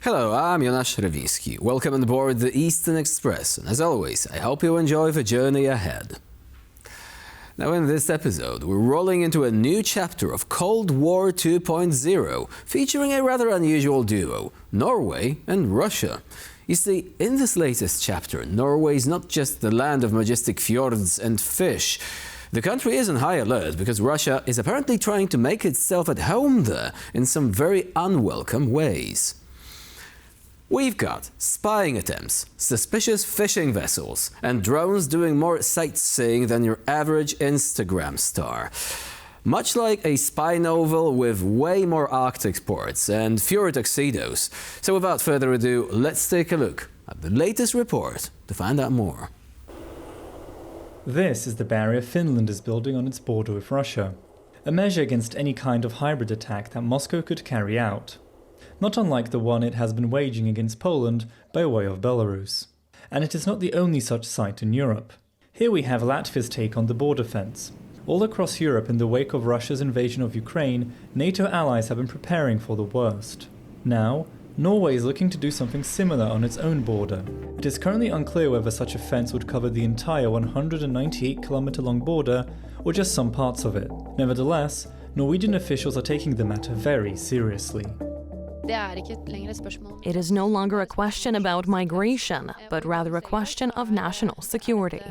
Hello, I'm Jonasz Rewiński. Welcome on board the Eastern Express, and as always, I hope you enjoy the journey ahead. Now in this episode, we're rolling into a new chapter of Cold War 2.0, featuring a rather unusual duo, Norway and Russia. You see, in this latest chapter, Norway is not just the land of majestic fjords and fish. The country is on high alert because Russia is apparently trying to make itself at home there in some very unwelcome ways. We've got spying attempts, suspicious fishing vessels, and drones doing more sightseeing than your average Instagram star. Much like a spy novel with way more Arctic ports and fewer tuxedos. So without further ado, let's take a look at the latest report to find out more. This is the barrier Finland is building on its border with Russia, a measure against any kind of hybrid attack that Moscow could carry out. Not unlike the one it has been waging against Poland by way of Belarus. And it is not the only such site in Europe. Here we have Latvia's take on the border fence. All across Europe in the wake of Russia's invasion of Ukraine, NATO allies have been preparing for the worst. Now, Norway is looking to do something similar on its own border. It is currently unclear whether such a fence would cover the entire 198-kilometer-long border or just some parts of it. Nevertheless, Norwegian officials are taking the matter very seriously. It is no longer a question about migration, but rather a question of national security.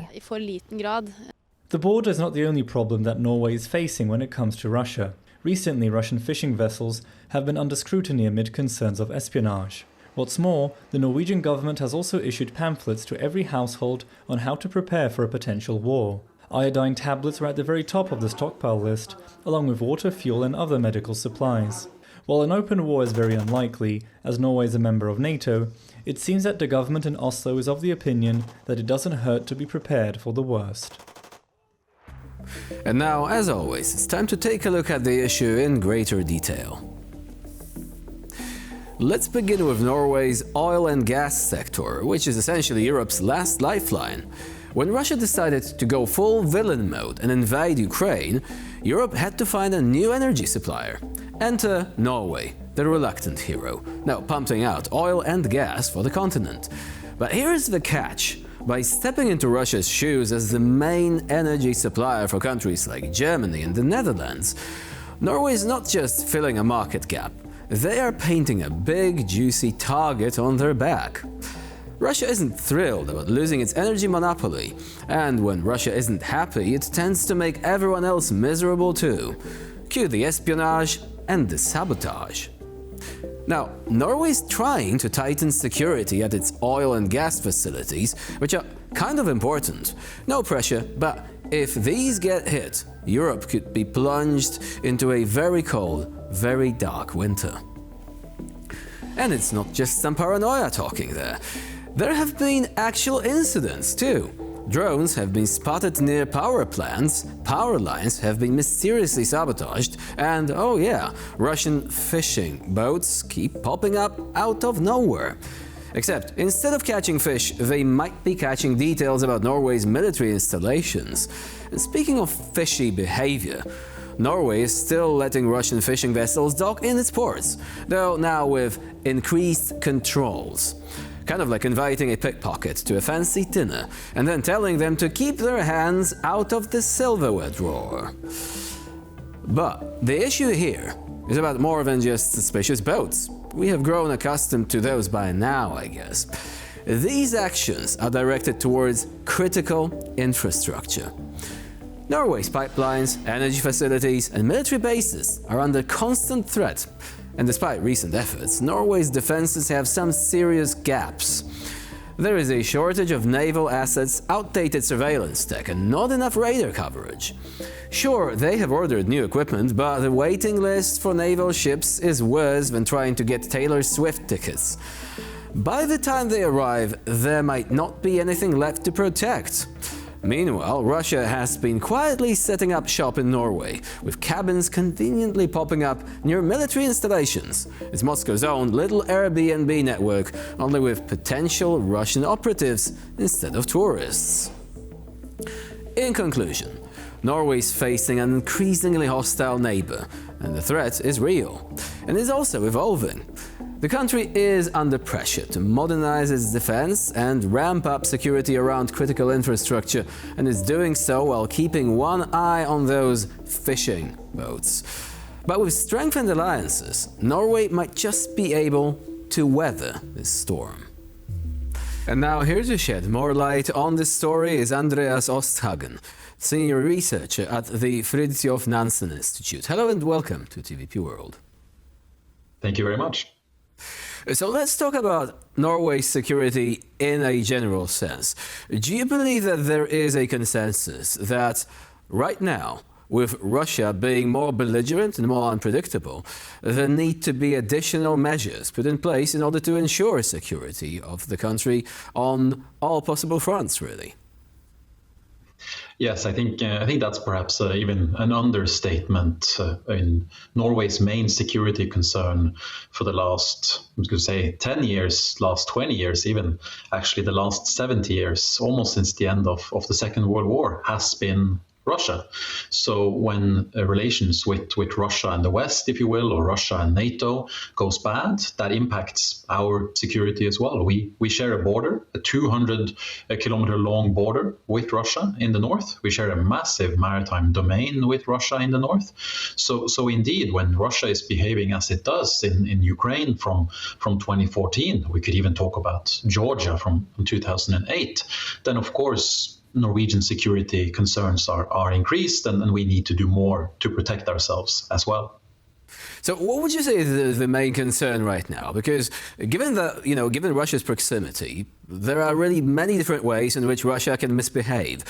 The border is not the only problem that Norway is facing when it comes to Russia. Recently, Russian fishing vessels have been under scrutiny amid concerns of espionage. What's more, the Norwegian government has also issued pamphlets to every household on how to prepare for a potential war. Iodine tablets are at the very top of the stockpile list, along with water, fuel and other medical supplies. While an open war is very unlikely, as Norway is a member of NATO, it seems that the government in Oslo is of the opinion that it doesn't hurt to be prepared for the worst. And now, as always, it's time to take a look at the issue in greater detail. Let's begin with Norway's oil and gas sector, which is essentially Europe's last lifeline. When Russia decided to go full villain mode and invade Ukraine, Europe had to find a new energy supplier. Enter Norway, the reluctant hero, now pumping out oil and gas for the continent. But here's the catch. By stepping into Russia's shoes as the main energy supplier for countries like Germany and the Netherlands, Norway is not just filling a market gap. They are painting a big, juicy target on their back. Russia isn't thrilled about losing its energy monopoly, and when Russia isn't happy, it tends to make everyone else miserable too. Cue the espionage and the sabotage. Now, Norway is trying to tighten security at its oil and gas facilities, which are kind of important. No pressure, but if these get hit, Europe could be plunged into a very cold, very dark winter. And it's not just some paranoia talking there. There have been actual incidents too. Drones have been spotted near power plants, power lines have been mysteriously sabotaged, and oh yeah, Russian fishing boats keep popping up out of nowhere. Except, instead of catching fish, they might be catching details about Norway's military installations. And speaking of fishy behavior, Norway is still letting Russian fishing vessels dock in its ports, though now with increased controls. Kind of like inviting a pickpocket to a fancy dinner and then telling them to keep their hands out of the silverware drawer. But the issue here is about more than just suspicious boats. We have grown accustomed to those by now, I guess. These actions are directed towards critical infrastructure. Norway's pipelines, energy facilities, and military bases are under constant threat. And despite recent efforts, Norway's defenses have some serious gaps. There is a shortage of naval assets, outdated surveillance tech, and not enough radar coverage. Sure, they have ordered new equipment, but the waiting list for naval ships is worse than trying to get Taylor Swift tickets. By the time they arrive, there might not be anything left to protect. Meanwhile, Russia has been quietly setting up shop in Norway, with cabins conveniently popping up near military installations. It's Moscow's own little Airbnb network, only with potential Russian operatives instead of tourists. In conclusion, Norway is facing an increasingly hostile neighbor, and the threat is real, and is also evolving. The country is under pressure to modernize its defense and ramp up security around critical infrastructure, and is doing so while keeping one eye on those fishing boats. But with strengthened alliances, Norway might just be able to weather this storm. And now here to shed more light on this story is Andreas Osthagen, senior researcher at the Fridtjof Nansen Institute. Hello and welcome to TVP World. Thank you very much. So let's talk about Norway's security in a general sense. Do you believe that there is a consensus that right now, with Russia being more belligerent and more unpredictable, there need to be additional measures put in place in order to ensure security of the country on all possible fronts, really? Yes, I think that's perhaps even an understatement. In Norway's main security concern for the last, I was going to say, 10 years, last 20 years, even actually the last 70 years, almost since the end of the Second World War, has been Russia. So when relations with Russia and the West, if you will, or Russia and NATO goes bad, that impacts our security as well. We share a border, a 200-kilometer long border with Russia in the north. We share a massive maritime domain with Russia in the north. So indeed, when Russia is behaving as it does in Ukraine from 2014, we could even talk about Georgia from 2008, then of course Norwegian security concerns are increased, and we need to do more to protect ourselves as well. So what would you say is the main concern right now? Because given Russia's proximity, there are really many different ways in which Russia can misbehave.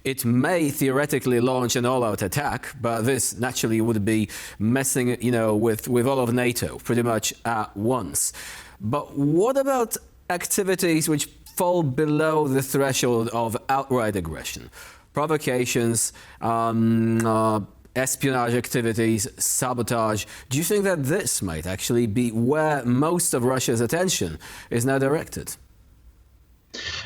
It may theoretically launch an all-out attack, but this naturally would be messing, with all of NATO pretty much at once. But what about activities which fall below the threshold of outright aggression? Provocations, espionage activities, sabotage. Do you think that this might actually be where most of Russia's attention is now directed?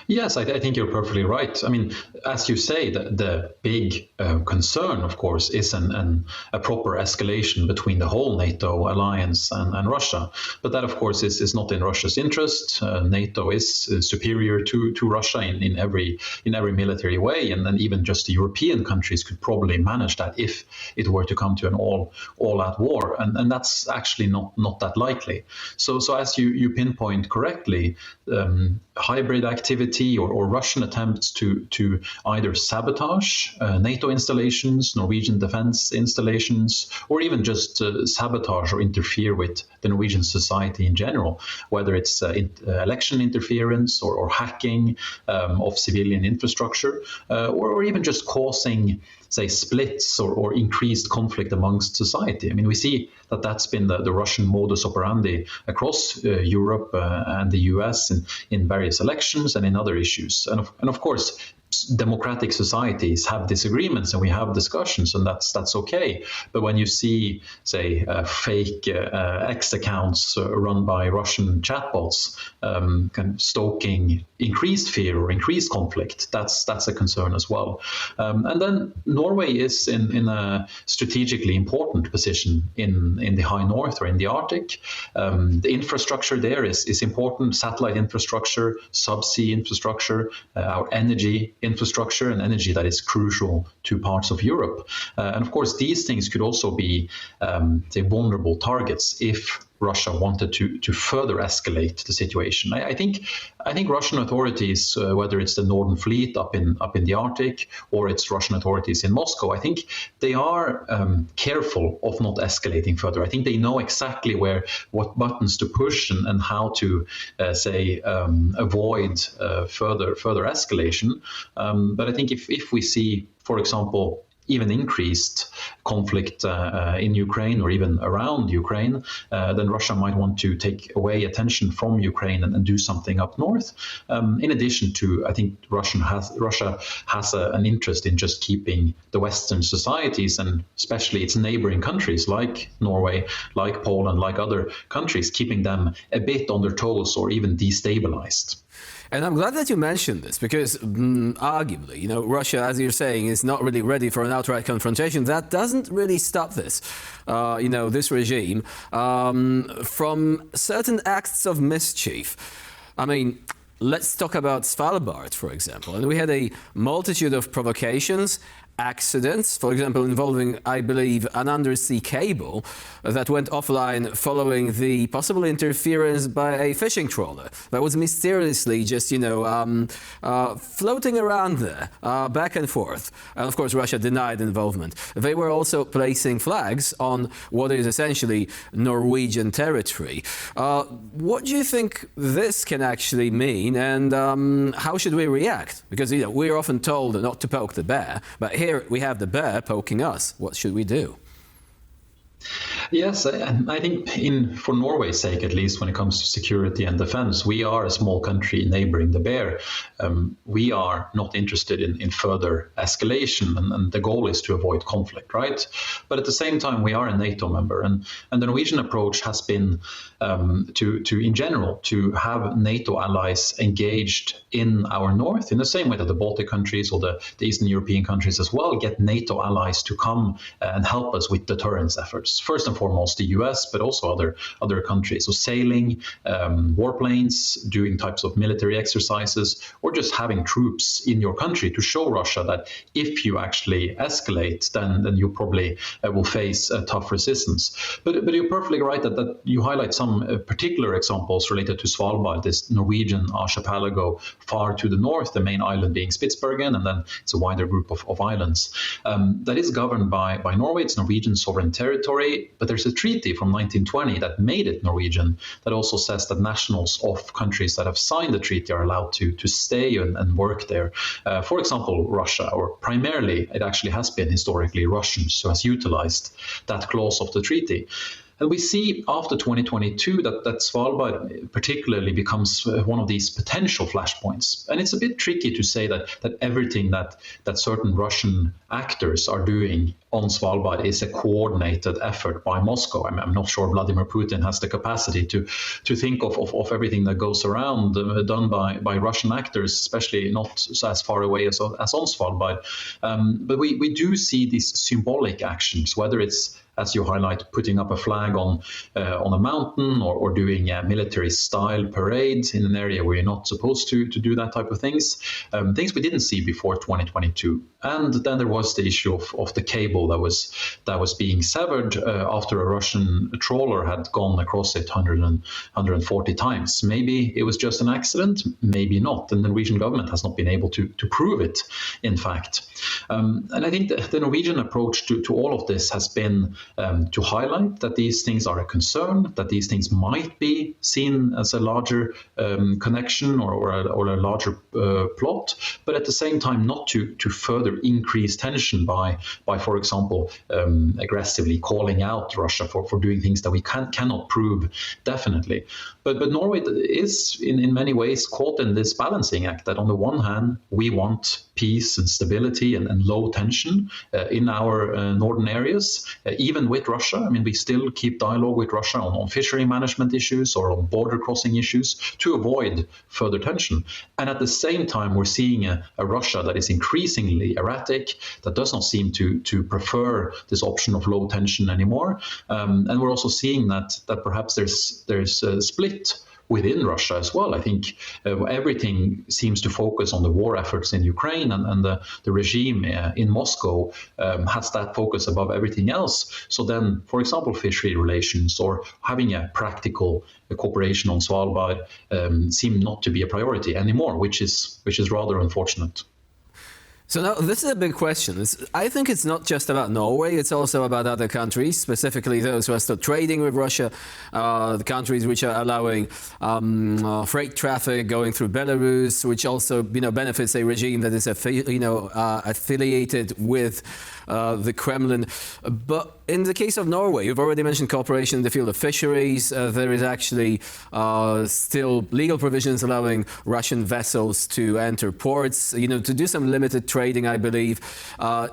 Yes, I think you're perfectly right. I mean, as you say, the big concern, of course, is a proper escalation between the whole NATO alliance and Russia. But that, of course, is not in Russia's interest. NATO is superior to Russia in every military way, and then even just the European countries could probably manage that if it were to come to an all-out war, and that's actually not that likely. So as you pinpoint correctly, hybrid activity or Russian attempts to either sabotage NATO installations, Norwegian defense installations, or even just sabotage or interfere with the Norwegian society in general, whether it's election interference or hacking of civilian infrastructure, or even just causing, say, splits or increased conflict amongst society. I mean, we see that's been the Russian modus operandi across Europe and the US in various elections and in other issues. And of course, democratic societies have disagreements and we have discussions, and that's okay. But when you see, say, fake X accounts run by Russian chatbots kind of stoking increased fear or increased conflict, that's a concern as well. And then Norway is in a strategically important position in the high north or in the Arctic. The infrastructure there is important: satellite infrastructure, subsea infrastructure, our energy infrastructure, and energy that is crucial to parts of Europe. And of course, these things could also be say, vulnerable targets if Russia wanted to further escalate the situation. I think Russian authorities, whether it's the Northern Fleet up in the Arctic or it's Russian authorities in Moscow, I think they are careful of not escalating further. I think they know exactly what buttons to push and how to avoid further escalation. But I think if we see, for example, even increased conflict in Ukraine or even around Ukraine, then Russia might want to take away attention from Ukraine and do something up north. In addition to, I think Russia has an interest in just keeping the Western societies, and especially its neighboring countries like Norway, like Poland, like other countries, keeping them a bit on their toes or even destabilized. And I'm glad that you mentioned this because arguably, Russia, as you're saying, is not really ready for an outright confrontation. That doesn't really stop this, this regime from certain acts of mischief. I mean, let's talk about Svalbard, for example. And we had a multitude of provocations, accidents, for example, involving, I believe, an undersea cable that went offline following the possible interference by a fishing trawler that was mysteriously just, floating around there, back and forth. And of course, Russia denied involvement. They were also placing flags on what is essentially Norwegian territory. What do you think this can actually mean, and how should we react? Because we're often told not to poke the bear, but here we have the bear poking us. What should we do? Yes, and I think for Norway's sake, at least when it comes to security and defense, we are a small country neighboring the bear. We are not interested in further escalation, and the goal is to avoid conflict, right? But at the same time, we are a NATO member, and the Norwegian approach has been in general, to have NATO allies engaged in our north, in the same way that the Baltic countries or the Eastern European countries as well get NATO allies to come and help us with deterrence efforts. First and foremost, the US, but also other countries. So sailing, warplanes, doing types of military exercises, or just having troops in your country to show Russia that if you actually escalate, then you probably will face tough resistance. But you're perfectly right that you highlight some particular examples related to Svalbard, this Norwegian archipelago far to the north, the main island being Spitsbergen, and then it's a wider group of islands that is governed by Norway. It's Norwegian sovereign territory, but there's a treaty from 1920 that made it Norwegian that also says that nationals of countries that have signed the treaty are allowed to stay and work there. For example, Russia, or primarily it actually has been historically Russians who has utilized that clause of the treaty. And we see after 2022 that Svalbard particularly becomes one of these potential flashpoints. And it's a bit tricky to say that everything that certain Russian actors are doing on Svalbard is a coordinated effort by Moscow. I'm not sure Vladimir Putin has the capacity to think of everything that goes around done by Russian actors, especially not as far away as on Svalbard. But we do see these symbolic actions, whether it's, as you highlight, putting up a flag on a mountain or doing a military-style parade in an area where you're not supposed to do that type of things we didn't see before 2022. And then there was the issue of the cable that was being severed after a Russian trawler had gone across it 140 times. Maybe it was just an accident, maybe not. And the Norwegian government has not been able to prove it, in fact. And I think the Norwegian approach to all of this has been to highlight that these things are a concern, that these things might be seen as a larger connection or a larger plot, but at the same time not to further increase tension by for example, aggressively calling out Russia for doing things that we cannot prove definitely. But Norway is in many ways caught in this balancing act that on the one hand, we want peace and stability and low tension in our northern areas, even with Russia. I mean, we still keep dialogue with Russia on fishery management issues or on border crossing issues to avoid further tension. And at the same time, we're seeing a Russia that is increasingly erratic, that does not seem to prefer this option of low tension anymore. And we're also seeing that perhaps there's a split within Russia as well. I think everything seems to focus on the war efforts in Ukraine, and the regime in Moscow has that focus above everything else. So then, for example, fishery relations or having a practical cooperation on Svalbard seem not to be a priority anymore, which is rather unfortunate. So now this is a big question. I think it's not just about Norway, it's also about other countries, specifically those who are still trading with Russia, the countries which are allowing freight traffic going through Belarus, which also benefits a regime that is affiliated with the Kremlin. But in the case of Norway, you've already mentioned cooperation in the field of fisheries. There is actually still legal provisions allowing Russian vessels to enter ports, to do some limited trading, I believe.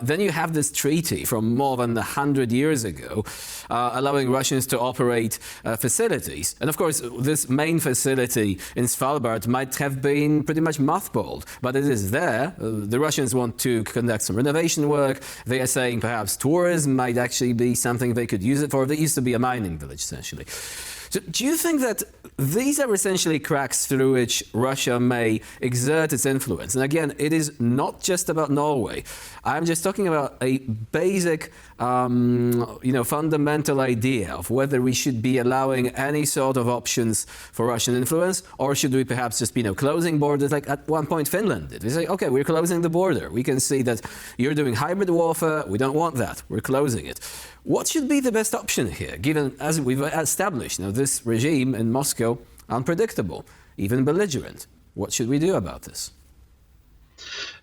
Then you have this treaty from more than 100 years ago, allowing Russians to operate facilities. And of course, this main facility in Svalbard might have been pretty much mothballed, but it is there. The Russians want to conduct some renovation work. They are saying perhaps tourism might actually be something they could use it for. There used to be a mining village, essentially. So do you think that these are essentially cracks through which Russia may exert its influence? And again, it is not just about Norway. I'm just talking about a basic, fundamental idea of whether we should be allowing any sort of options for Russian influence, or should we perhaps just be closing borders like at one point Finland did. We say, okay, we're closing the border. We can see that you're doing hybrid warfare. We don't want that. We're closing it. What should be the best option here, given, as we've established, this regime in Moscow, unpredictable, even belligerent? What should we do about this?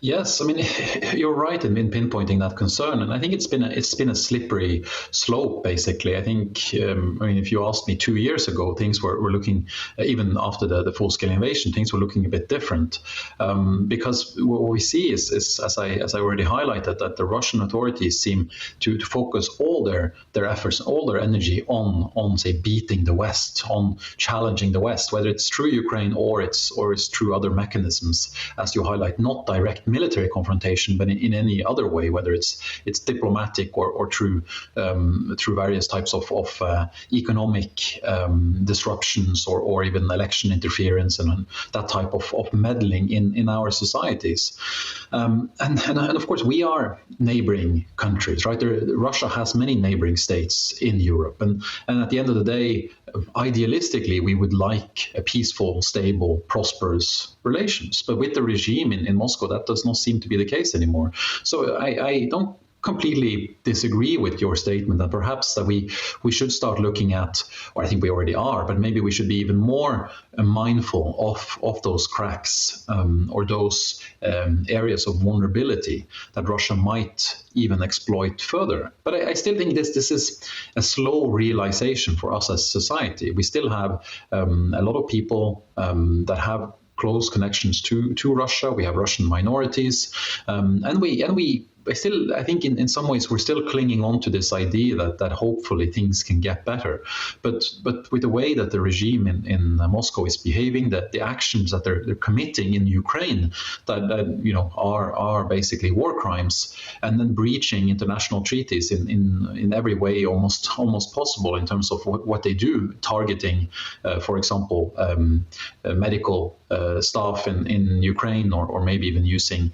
Yes, you're right in pinpointing that concern, and I think it's been a slippery slope. Basically, I think if you asked me 2 years ago, things were looking, even after the full-scale invasion, things were looking a bit different, because what we see is as I already highlighted, that the Russian authorities seem to focus all their efforts, all their energy on say beating the West, on challenging the West, whether it's through Ukraine or it's through other mechanisms, as you highlight, not direct military confrontation, but in any other way, whether it's diplomatic or through various types of economic disruptions or even election interference and that type of meddling in our societies. And of course, we are neighboring countries, right? Russia has many neighboring states in Europe, and at the end of the day, idealistically, we would like a peaceful, stable, prosperous relations. But with the regime in Moscow, that does not seem to be the case anymore. So I don't completely disagree with your statement that perhaps that we should start looking at, or I think we already are, but maybe we should be even more mindful of those cracks or those areas of vulnerability that Russia might even exploit further. But I still think this is a slow realization for us as society. We still have a lot of people that have close connections to Russia. We have Russian minorities, and we I think in some ways we're still clinging on to this idea that hopefully things can get better. But with the way that the regime in Moscow is behaving, that the actions that they're committing in Ukraine that are basically war crimes, and then breaching international treaties in every way almost possible in terms of what they do, targeting, for example, medical staff in Ukraine, or maybe even using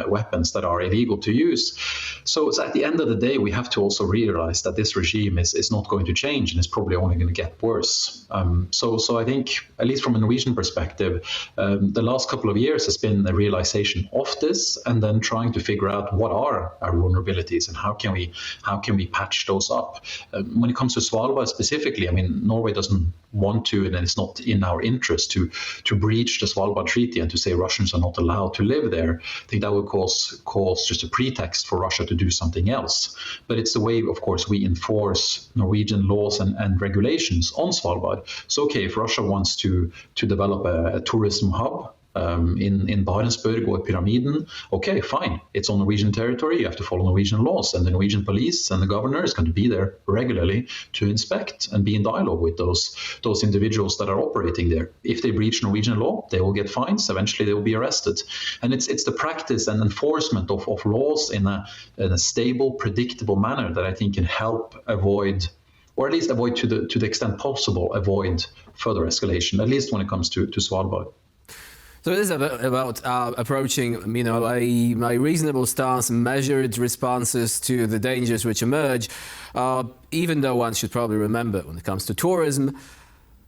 weapons that are illegal to use. So at the end of the day, we have to also realize that this regime is not going to change, and it's probably only going to get worse. So I think, at least from a Norwegian perspective, the last couple of years has been a realization of this, and then trying to figure out what are our vulnerabilities and how can we patch those up. When it comes to Svalbard specifically, Norway doesn't want to, and it's not in our interest to breach the Svalbard Treaty and to say Russians are not allowed to live there. I think that would cause just a pretext for Russia to do something else. But it's the way, of course, we enforce Norwegian laws and regulations on Svalbard. So, okay, if Russia wants to develop a tourism hub in Barentsburg or Pyramiden, okay, fine. It's on Norwegian territory. You have to follow Norwegian laws, and the Norwegian police and the governor is going to be there regularly to inspect and be in dialogue with those individuals that are operating there. If they breach Norwegian law, they will get fines. Eventually, they will be arrested. And it's the practice and enforcement of laws in a stable, predictable manner that I think can help avoid, or at least avoid to the extent possible, avoid further escalation, at least when it comes to Svalbard. So it is about approaching, a reasonable stance, measured responses to the dangers which emerge, even though one should probably remember when it comes to tourism,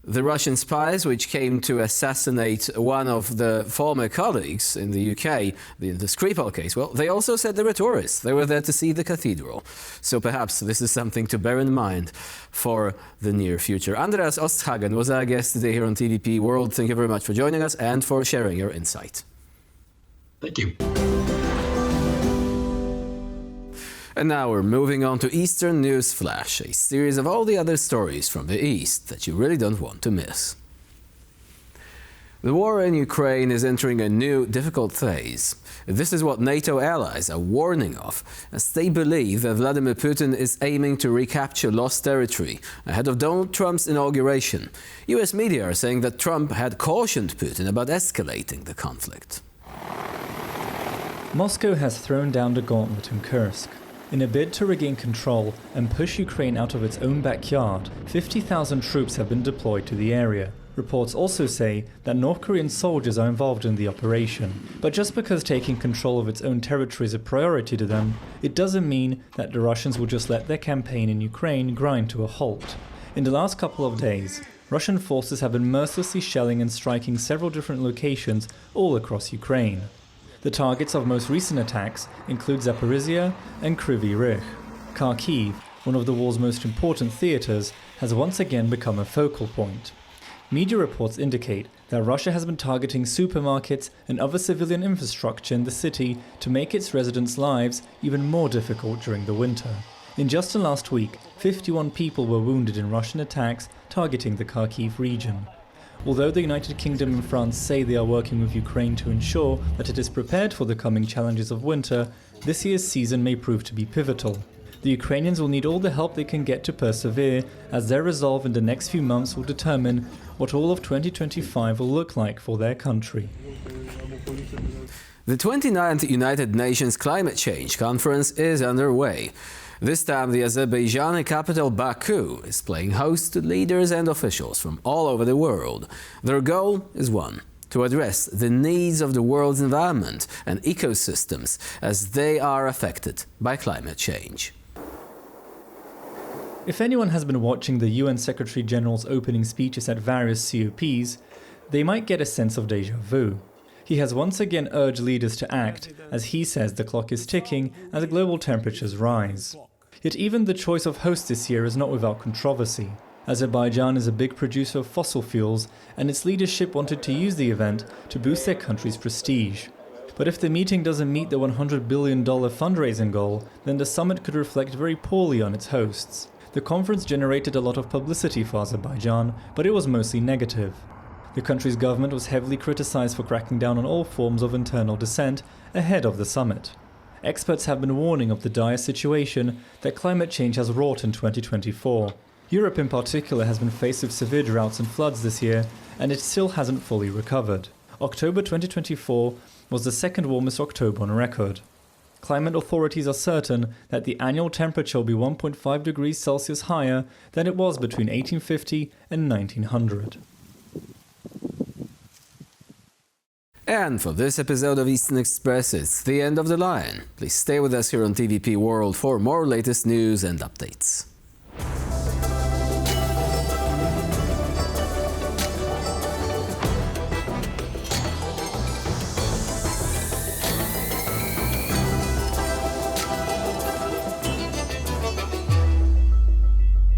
the Russian spies which came to assassinate one of the former colleagues in the UK, the Skripal case, well, they also said they were tourists. They were there to see the cathedral. So perhaps this is something to bear in mind for the near future. Andreas Osthagen was our guest today here on TVP World. Thank you very much for joining us and for sharing your insight. Thank you. And now we're moving on to Eastern News Flash, a series of all the other stories from the East that you really don't want to miss. The war in Ukraine is entering a new, difficult phase. This is what NATO allies are warning of, as they believe that Vladimir Putin is aiming to recapture lost territory ahead of Donald Trump's inauguration. US media are saying that Trump had cautioned Putin about escalating the conflict. Moscow has thrown down the gauntlet in Kursk. In a bid to regain control and push Ukraine out of its own backyard, 50,000 troops have been deployed to the area. Reports also say that North Korean soldiers are involved in the operation. But just because taking control of its own territory is a priority to them, it doesn't mean that the Russians will just let their campaign in Ukraine grind to a halt. In the last couple of days, Russian forces have been mercilessly shelling and striking several different locations all across Ukraine. The targets of most recent attacks include Zaporizhia and Kryvyi Rih. Kharkiv, one of the war's most important theaters, has once again become a focal point. Media reports indicate that Russia has been targeting supermarkets and other civilian infrastructure in the city to make its residents' lives even more difficult during the winter. In just the last week, 51 people were wounded in Russian attacks targeting the Kharkiv region. Although the United Kingdom and France say they are working with Ukraine to ensure that it is prepared for the coming challenges of winter, this year's season may prove to be pivotal. The Ukrainians will need all the help they can get to persevere, as their resolve in the next few months will determine what all of 2025 will look like for their country. The 29th United Nations Climate Change Conference is underway. This time, the Azerbaijani capital Baku is playing host to leaders and officials from all over the world. Their goal is one: to address the needs of the world's environment and ecosystems as they are affected by climate change. If anyone has been watching the UN Secretary General's opening speeches at various COPs, they might get a sense of déjà vu. He has once again urged leaders to act, as he says the clock is ticking as global temperatures rise. Yet even the choice of host this year is not without controversy. Azerbaijan is a big producer of fossil fuels, and its leadership wanted to use the event to boost their country's prestige. But if the meeting doesn't meet the $100 billion fundraising goal, then the summit could reflect very poorly on its hosts. The conference generated a lot of publicity for Azerbaijan, but it was mostly negative. The country's government was heavily criticized for cracking down on all forms of internal dissent ahead of the summit. Experts have been warning of the dire situation that climate change has wrought in 2024. Europe in particular has been faced with severe droughts and floods this year, and it still hasn't fully recovered. October 2024 was the second warmest October on record. Climate authorities are certain that the annual temperature will be 1.5 degrees Celsius higher than it was between 1850 and 1900. And for this episode of Eastern Express, it's the end of the line. Please stay with us here on TVP World for more latest news and updates.